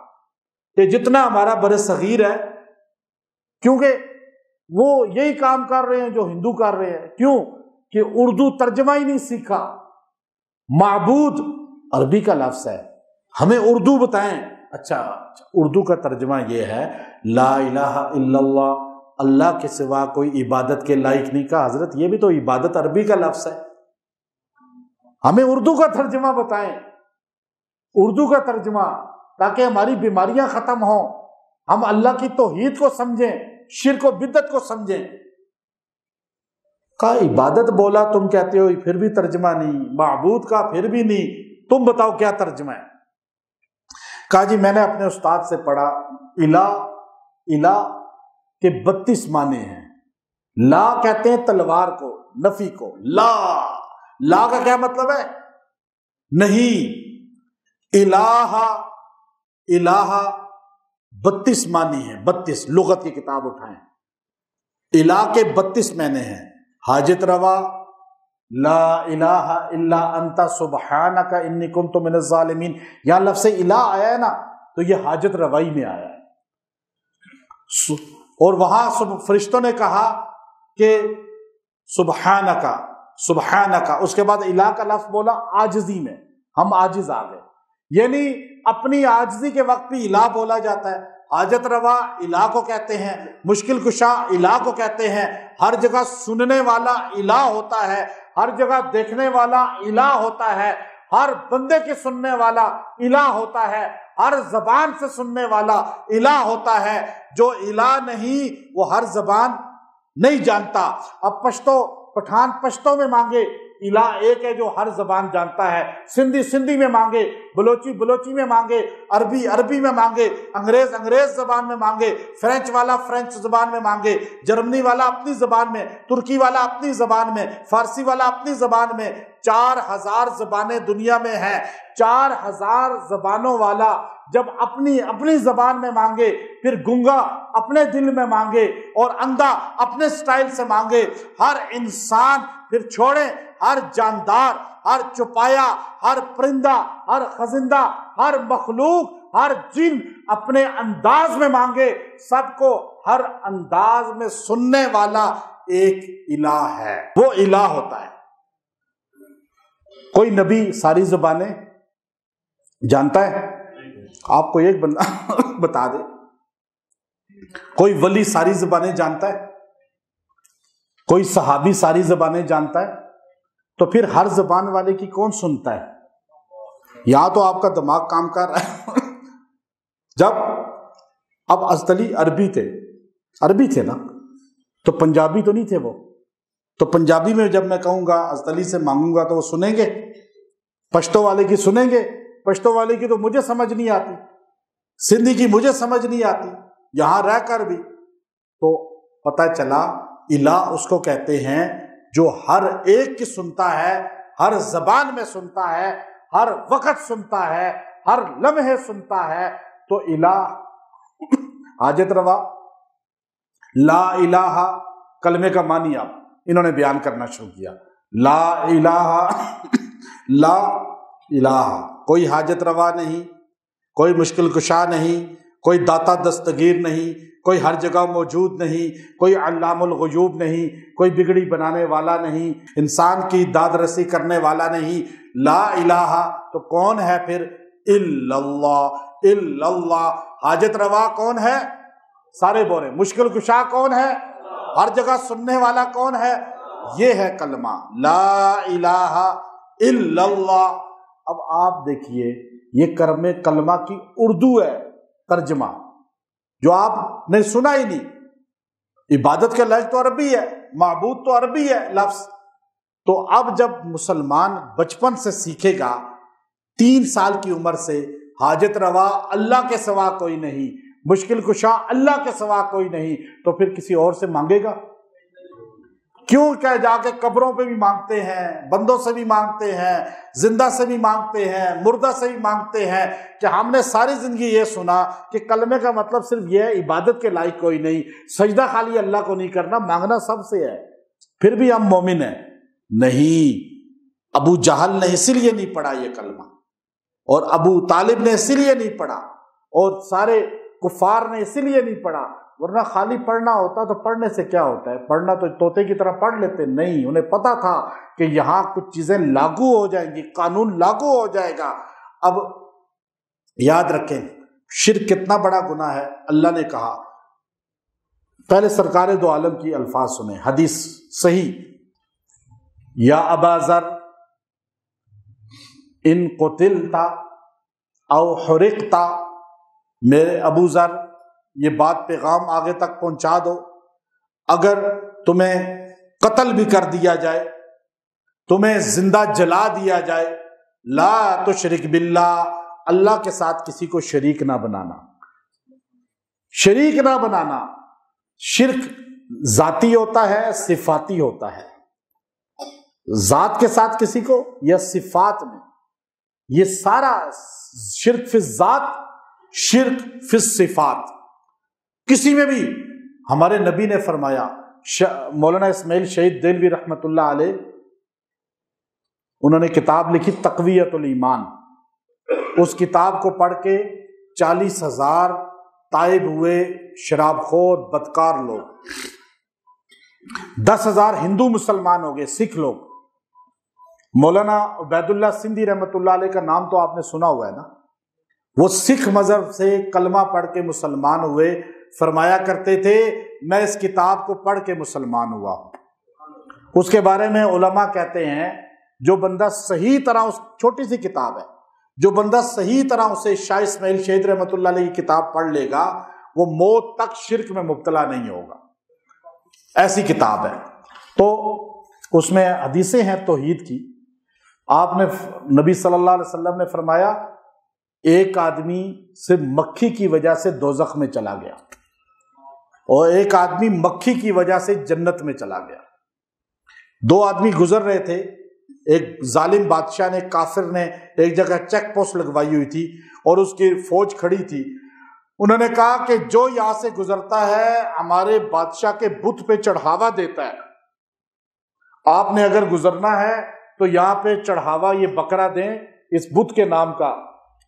کہ جتنا ہمارا بر صغیر ہے، کیونکہ وہ یہی کام کر رہے ہیں جو ہندو کر رہے ہیں۔ کیوں؟ کہ اردو ترجمہ ہی نہیں سیکھا۔ معبود عربی کا لفظ ہے، ہمیں اردو بتائیں۔ اچھا اردو کا ترجمہ یہ ہے لا الہ الا اللہ، اللہ کے سوا کوئی عبادت کے لائق نہیں۔ کا حضرت یہ بھی تو عبادت عربی کا لفظ ہے، ہمیں اردو کا ترجمہ بتائیں، اردو کا ترجمہ، تاکہ ہماری بیماریاں ختم ہوں، ہم اللہ کی توحید کو سمجھیں، شرک و بدعت کو سمجھیں۔ کہا عبادت بولا تم کہتے ہو پھر بھی ترجمہ نہیں، معبود کا پھر بھی نہیں، تم بتاؤ کیا ترجمہ ہے؟ کہا جی میں نے اپنے استاد سے پڑھا، الہ کے 32 معنی ہیں۔ لا کہتے ہیں تلوار کو، نفی کو، لا کا کیا مطلب ہے؟ نہیں۔ الہ 32 معنی ہیں، 32 لغت کی کتاب اٹھائیں، الہ کے 32 معنی ہیں۔ حاجت روا، لا الہ الا انت سبحانک انی کنت من الظالمین۔ یہاں لفظ الہ آیا ہے نا، تو یہ حاجت روائی میں آیا ہے۔ اور وہاں فرشتوں نے کہا کہ سبحانک، اس کے بعد الہ کا لفظ بولا عاجزی میں، ہم عاجز آ گئے، یعنی اپنی عاجزی کے وقت بھی الہ بولا جاتا ہے۔ حاجت روا الہ کو کہتے ہیں، مشکل کشا الہ کو کہتے ہیں۔ ہر جگہ سننے والا الہ ہوتا ہے، ہر جگہ دیکھنے والا الہ ہوتا ہے، ہر بندے کے سننے والا الہ ہوتا ہے، ہر زبان سے سننے والا الہ ہوتا ہے۔ جو الہ نہیں وہ ہر زبان نہیں جانتا۔ اب پٹھان پشتوں میں مانگے، الہ ایک ہے جو ہر زبان جانتا ہے۔ سندھی میں مانگے، بلوچی میں مانگے، عربی میں مانگے، انگریز زبان میں مانگے، فرینچ والا فرینچ زبان میں مانگے، جرمنی والا اپنی زبان میں، ترکی والا اپنی زبان میں، فارسی والا اپنی زبان میں۔ 4000 زبانیں دنیا میں ہیں۔ 4000 زبانوں والا جب اپنی زبان میں مانگے، پھر گنگا اپنے دل میں مانگے اور اندھا اپنے سٹائل سے مانگے، ہر انسان پھر چھوڑے، ہر جاندار، ہر چپایا، ہر پرندہ، ہر خزندہ، ہر مخلوق، ہر جن اپنے انداز میں مانگے، سب کو ہر انداز میں سننے والا ایک الہ ہے، وہ الہ ہوتا ہے۔ کوئی نبی ساری زبانیں جانتا ہے؟ آپ کو ایک بندہ بتا دے۔ کوئی ولی ساری زبانیں جانتا ہے؟ کوئی صحابی ساری زبانیں جانتا ہے؟ تو پھر ہر زبان والے کی کون سنتا ہے؟ یہاں تو آپ کا دماغ کام کر رہا ہے جب اب ازدلی عربی تھے نا، تو پنجابی تو نہیں تھے وہ، تو پنجابی میں جب میں کہوں گا ازدلی سے مانگوں گا تو وہ سنیں گے، پشتو والے کی سنیں گے، پشتو والے کی تو مجھے سمجھ نہیں آتی، سندھی کی مجھے سمجھ نہیں آتی یہاں رہ کر بھی۔ تو پتہ چلا الہ اس کو کہتے ہیں جو ہر ایک کی سنتا ہے، ہر زبان میں سنتا ہے، ہر وقت سنتا ہے، ہر لمحے سنتا ہے۔ تو الہ حاجت روا، لا الہ کلمے کا معنی اب انہوں نے بیان کرنا شروع کیا، لا الہ، لا الہ، کوئی حاجت روا نہیں، کوئی مشکل کشا نہیں، کوئی داتا دستگیر نہیں، کوئی ہر جگہ موجود نہیں، کوئی علام الغیوب نہیں، کوئی بگڑی بنانے والا نہیں، انسان کی داد رسی کرنے والا نہیں۔ لا الہ تو کون ہے پھر؟ الا اللہ، الا اللہ۔ حاجت روا کون ہے؟ سارے بولے۔ مشکل کشا کون ہے؟ ہر جگہ سننے والا کون ہے؟ یہ ہے کلمہ، لا الہ الا اللہ۔ اب آپ دیکھیے یہ کلمہ کی اردو ہے ترجمہ، جو آپ نے سنا ہی نہیں۔ عبادت کا لفظ تو عربی ہے، معبود تو عربی ہے لفظ۔ تو اب جب مسلمان بچپن سے سیکھے گا، 3 سال کی عمر سے، حاجت روا اللہ کے سوا کوئی نہیں، مشکل کشا اللہ کے سوا کوئی نہیں، تو پھر کسی اور سے مانگے گا کیوں؟ کہ جا کے قبروں پہ بھی مانگتے ہیں، بندوں سے بھی مانگتے ہیں، زندہ سے بھی مانگتے ہیں، مردہ سے بھی مانگتے ہیں۔ کہ ہم نے ساری زندگی یہ سنا کہ کلمے کا مطلب صرف یہ ہے عبادت کے لائق کوئی نہیں، سجدہ خالی اللہ کو نہیں کرنا، مانگنا سب سے ہے، پھر بھی ہم مومن ہیں۔ نہیں، ابو جہل نے اسی لیے نہیں پڑھا یہ کلمہ، اور ابو طالب نے اسی لیے نہیں پڑھا، اور سارے کفار نے اسی لیے نہیں پڑھا، ورنہ خالی پڑھنا ہوتا تو پڑھنے سے کیا ہوتا ہے؟ پڑھنا تو طوطے کی طرح پڑھ لیتے، نہیں، انہیں پتا تھا کہ یہاں کچھ چیزیں لاگو ہو جائیں گی، قانون لاگو ہو جائے گا۔ اب یاد رکھیں شرک کتنا بڑا گناہ ہے۔ اللہ نے کہا، پہلے سرکار دو عالم کی الفاظ سنیں، حدیث صحیح، یا ابا ذر ان قتلت او حرقت، میرے ابو ذر یہ بات پیغام آگے تک پہنچا دو، اگر تمہیں قتل بھی کر دیا جائے، تمہیں زندہ جلا دیا جائے، لا تشرک باللہ، اللہ کے ساتھ کسی کو شریک نہ بنانا، شریک نہ بنانا۔ شرک ذاتی ہوتا ہے، صفاتی ہوتا ہے، ذات کے ساتھ کسی کو یا صفات میں، یہ سارا شرک فی الذات، شرک فی الصفات، کسی میں بھی۔ ہمارے نبی نے فرمایا، مولانا اسماعیل شہید دہلوی رحمۃ اللہ علیہ، انہوں نے کتاب لکھی تقویت الایمان، اس کتاب کو پڑھ کے 40,000 تائب ہوئے شراب خور بدکار لوگ، 10,000 ہندو مسلمان ہو گئے، سکھ لوگ۔ مولانا عبید اللہ سندھی رحمۃ اللہ علیہ کا نام تو آپ نے سنا ہوا ہے نا، وہ سکھ مذہب سے کلمہ پڑھ کے مسلمان ہوئے، فرمایا کرتے تھے میں اس کتاب کو پڑھ کے مسلمان ہوا ہوں۔ اس کے بارے میں علماء کہتے ہیں جو بندہ صحیح طرح، اس چھوٹی سی کتاب ہے، جو بندہ صحیح طرح اسے شاہ اسماعیل شہید رحمۃ اللہ علیہ کی کتاب پڑھ لے گا، وہ موت تک شرک میں مبتلا نہیں ہوگا، ایسی کتاب ہے۔ تو اس میں حدیثیں ہیں توحید کی۔ آپ نے، نبی صلی اللہ علیہ وسلم نے فرمایا، ایک آدمی سے مکھی کی وجہ سے دوزخ میں چلا گیا، اور ایک آدمی مکھی کی وجہ سے جنت میں چلا گیا۔ 2 آدمی گزر رہے تھے، ایک ظالم بادشاہ نے، کافر نے ایک جگہ چیک پوسٹ لگوائی ہوئی تھی اور اس کی فوج کھڑی تھی۔ انہوں نے کہا کہ جو یہاں سے گزرتا ہے ہمارے بادشاہ کے بت پہ چڑھاوا دیتا ہے، آپ نے اگر گزرنا ہے تو یہاں پہ چڑھاوا یہ بکرا دیں اس بت کے نام کا۔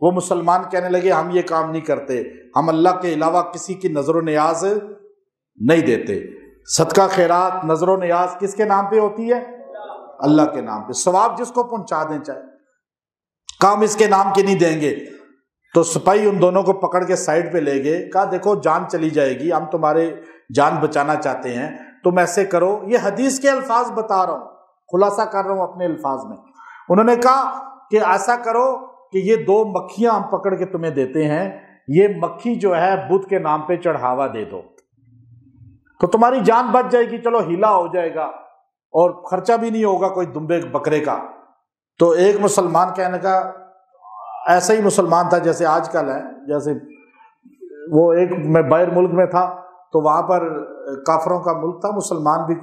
وہ مسلمان کہنے لگے ہم یہ کام نہیں کرتے، ہم اللہ کے علاوہ کسی کی نظر و نیاز نہیں دیتے۔ صدقہ خیرات، نظر و نیاز کس کے نام پہ ہوتی ہے؟ اللہ کے نام پہ۔ ثواب جس کو پہنچا دیں، چاہے کام اس کے نام کے نہیں دیں گے۔ تو سپاہی ان دونوں کو پکڑ کے سائڈ پہ لے گئے، کہا دیکھو جان چلی جائے گی، ہم تمہارے جان بچانا چاہتے ہیں، تم ایسے کرو، یہ حدیث کے الفاظ بتا رہا ہوں، خلاصہ کر رہا ہوں اپنے الفاظ میں۔ انہوں نے کہا کہ ایسا کرو کہ یہ 2 مکھیاں ہم پکڑ کے تمہیں دیتے ہیں، یہ مکھی جو ہے بدھ کے نام پہ چڑھاوا دے دو تو تمہاری جان بچ جائے گی، چلو ہیلا ہو جائے گا اور خرچہ بھی نہیں ہوگا کوئی دمبے بکرے کا۔ تو ایک مسلمان کہنے کا، ایسا ہی مسلمان تھا جیسے آج کل ہے، جیسے وہ ایک میں باہر ملک میں تھا تو وہاں پر کافروں کا ملک تھا، مسلمان بھی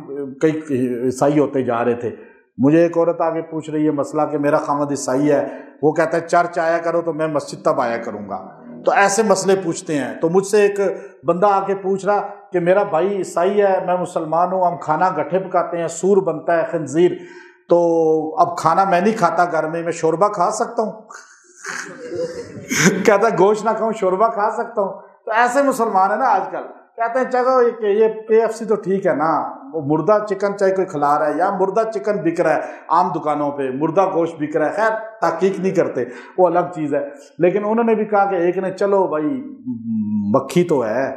کئی عیسائی ہوتے جا رہے تھے۔ مجھے ایک عورت آگے پوچھ رہی ہے مسئلہ کہ میرا خامد عیسائی ہے، وہ کہتا ہے چرچ آیا کرو تو میں مسجد تب آیا کروں گا۔ تو ایسے مسئلے پوچھتے ہیں۔ تو مجھ سے ایک بندہ آ کے پوچھ رہا کہ میرا بھائی عیسائی ہے، میں مسلمان ہوں، ہم کھانا گٹھے پکاتے ہیں، سور بنتا ہے، خنزیر، تو اب کھانا میں نہیں کھاتا گھر میں شوربہ کھا سکتا ہوں؟ کہتا ہے گوشت نہ کھاؤں شوربہ کھا سکتا ہوں۔ تو ایسے مسلمان ہیں نا آج کل، کہتے ہیں چلو یہ KFC تو ٹھیک ہے نا، وہ مردہ چکن چاہے کوئی کھلا رہا ہے یا مردہ چکن بک رہا ہے عام دکانوں پہ، مردہ گوشت بک رہا ہے، خیر تحقیق نہیں کرتے، وہ الگ چیز ہے۔ لیکن انہوں نے بھی کہا کہ ایک نے چلو بھائی مکھی تو ہے،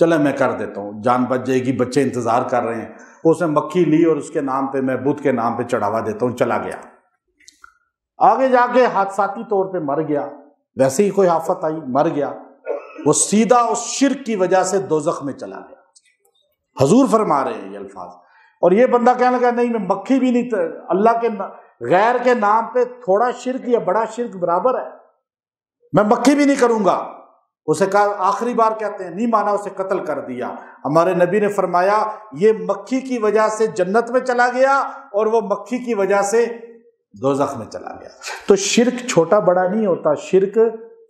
چلے میں کر دیتا ہوں، جان بچ جائے گی، بچے انتظار کر رہے ہیں۔ اس نے مکھی لی اور اس کے نام پہ میں بدھ کے نام پہ چڑھاوا دیتا ہوں، چلا گیا۔ آگے جا کے حادثاتی طور پہ مر گیا، ویسے ہی کوئی آفت آئی مر گیا، وہ سیدھا اس شرک کی وجہ سے دوزخ میں چلا گیا۔ حضور فرما رہے ہیں یہ الفاظ۔ اور یہ بندہ کہنے لگا نہیں میں مکھی بھی نہیں، اللہ کے غیر کے نام پہ تھوڑا شرک یا بڑا شرک برابر ہے، میں مکھی بھی نہیں کروں گا۔ اسے کہا آخری بار کہتے ہیں، نہیں مانا، اسے قتل کر دیا۔ ہمارے نبی نے فرمایا یہ مکھی کی وجہ سے جنت میں چلا گیا اور وہ مکھی کی وجہ سے دوزخ میں چلا گیا۔ تو شرک چھوٹا بڑا نہیں ہوتا، شرک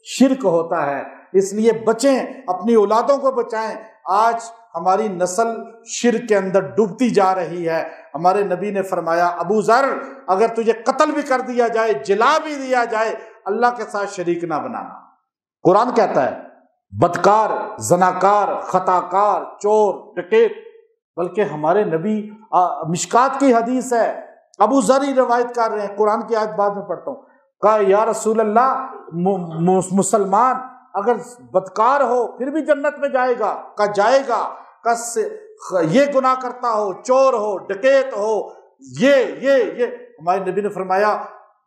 شرک ہوتا ہے، اس لیے بچیں، اپنی اولادوں کو بچائیں۔ آج ہماری نسل شرک کے اندر ڈوبتی جا رہی ہے۔ ہمارے نبی نے فرمایا ابو ذر اگر تجھے قتل بھی کر دیا جائے، جلا بھی دیا جائے، اللہ کے ساتھ شریک نہ بنانا۔ قرآن کہتا ہے بدکار، زناکار، خطاکار، چور، ڈکیت، بلکہ ہمارے نبی مشکات کی حدیث ہے، ابو ذر ہی روایت کر رہے ہیں، قرآن کی آیت بعد میں پڑھتا ہوں، کہا یا رسول اللہ مسلمان اگر بدکار ہو پھر بھی جنت میں جائے گا؟ کہا جائے گا۔ یہ گناہ کرتا ہو، چور ہو، ڈکیت ہو، یہ ہمارے نبی نے فرمایا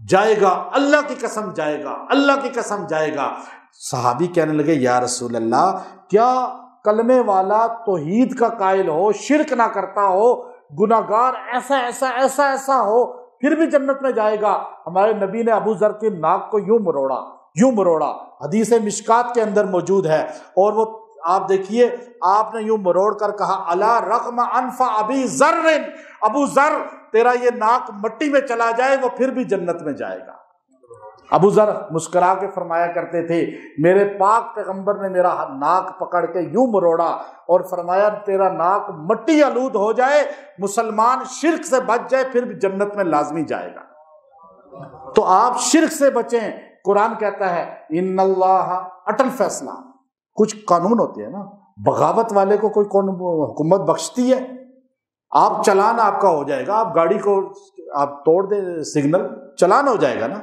جائے گا، اللہ کی قسم جائے گا، اللہ کی قسم جائے گا۔ صحابی کہنے لگے یا رسول اللہ کیا کلمے والا توحید کا قائل ہو، شرک نہ کرتا ہو، گناہگار ایسا ایسا ایسا ایسا ہو پھر بھی جنت میں جائے گا؟ ہمارے نبی نے ابو ذر کی ناک کو یوں مروڑا، حدیث مشکات کے اندر موجود ہے، اور وہ آپ دیکھیے آپ نے یوں مروڑ کر کہا الا رغم انف ابی ذر، ابو ذر تیرا یہ ناک مٹی میں چلا جائے وہ پھر بھی جنت میں جائے گا۔ ابو ذر مسکرا کے فرمایا کرتے تھے میرے پاک پیغمبر نے میرا ناک پکڑ کے یوں مروڑا اور فرمایا تیرا ناک مٹی آلود ہو جائے، مسلمان شرک سے بچ جائے پھر بھی جنت میں لازمی جائے گا۔ تو آپ شرک سے بچیں۔ قرآن کہتا ہے ان اللہ، اٹل فیصلہ، کچھ قانون ہوتے ہیں نا، بغاوت والے کو کوئی حکومت بخشتی ہے؟ آپ چلان آپ کا ہو جائے گا، آپ گاڑی کو آپ توڑ دیں سگنل، چلان ہو جائے گا نا۔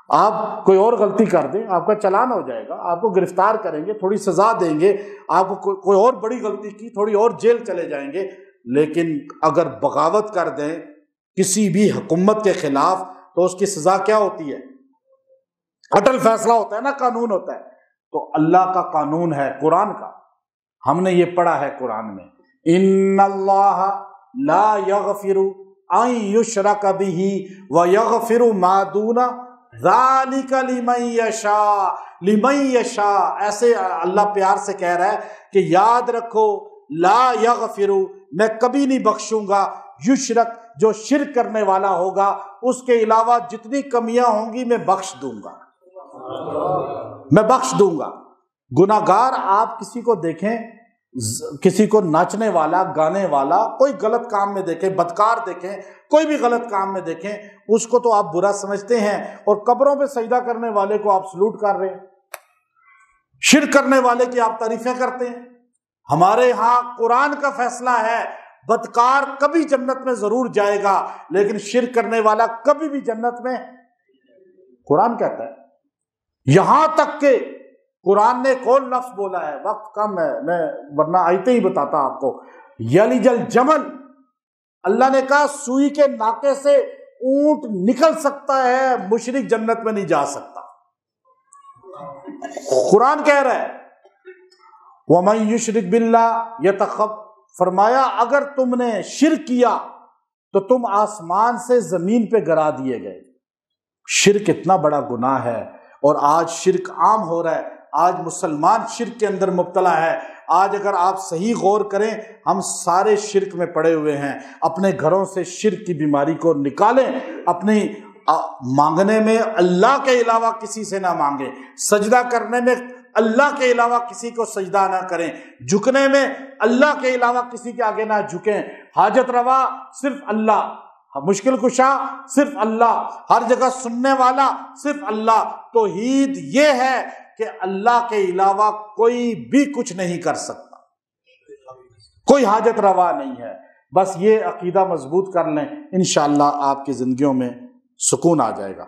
آپ کوئی اور غلطی کر دیں آپ کا چلان ہو جائے گا، آپ کو گرفتار کریں گے، تھوڑی سزا دیں گے، آپ کو کوئی اور بڑی غلطی کی تھوڑی اور جیل چلے جائیں گے۔ لیکن اگر بغاوت کر دیں کسی بھی حکومت کے خلاف تو اس کی سزا کیا ہوتی ہے؟ اٹل فیصلہ ہوتا ہے نا، قانون ہوتا ہے۔ تو اللہ کا قانون ہے قرآن کا، ہم نے یہ پڑھا ہے قرآن میں، ان اللہ لا یغفر ان یشرک بہ ویغفر ما دون ذالک لمن یشاء، لمن یشاء، ایسے اللہ پیار سے کہہ رہا ہے کہ یاد رکھو لا یغفر، میں کبھی نہیں بخشوں گا، یشرک، جو شرک کرنے والا ہوگا اس کے علاوہ جتنی کمیاں ہوں گی میں بخش دوں گا، میں بخش دوں گا۔ گناہگار آپ کسی کو دیکھیں، کسی کو ناچنے والا، گانے والا، کوئی غلط کام میں دیکھیں، بدکار دیکھیں، کوئی بھی غلط کام میں دیکھیں، اس کو تو آپ برا سمجھتے ہیں، اور قبروں پہ سجدہ کرنے والے کو آپ سلوٹ کر رہے ہیں، شرک کرنے والے کی آپ تعریفیں کرتے ہیں۔ ہمارے ہاں قرآن کا فیصلہ ہے بدکار کبھی جنت میں ضرور جائے گا، لیکن شرک کرنے والا کبھی بھی جنت میں، قرآن کہتا ہے۔ یہاں تک کہ قرآن نے کون لفظ بولا ہے، وقت کم ہے میں ورنہ آیتیں ہی بتاتا آپ کو، یلج الجمل، اللہ نے کہا سوئی کے ناکے سے اونٹ نکل سکتا ہے، مشرک جنت میں نہیں جا سکتا۔ قرآن کہہ رہا ہے وَمَن يُشْرِكْ بِاللَّهِ يَتَخَبْ، فرمایا اگر تم نے شرک کیا تو تم آسمان سے زمین پہ گرا دیے گئے۔ شرک اتنا بڑا گناہ ہے، اور آج شرک عام ہو رہا ہے، آج مسلمان شرک کے اندر مبتلا ہے۔ آج اگر آپ صحیح غور کریں، ہم سارے شرک میں پڑے ہوئے ہیں۔ اپنے گھروں سے شرک کی بیماری کو نکالیں، اپنی مانگنے میں اللہ کے علاوہ کسی سے نہ مانگیں، سجدہ کرنے میں اللہ کے علاوہ کسی کو سجدہ نہ کریں، جھکنے میں اللہ کے علاوہ کسی کے آگے نہ جھکیں، حاجت روا صرف اللہ، مشکل کشا صرف اللہ، ہر جگہ سننے والا صرف اللہ۔ توحید یہ ہے کہ اللہ کے علاوہ کوئی بھی کچھ نہیں کر سکتا، کوئی حاجت روا نہیں ہے۔ بس یہ عقیدہ مضبوط کر لیں، انشاءاللہ آپ کی زندگیوں میں سکون آ جائے گا۔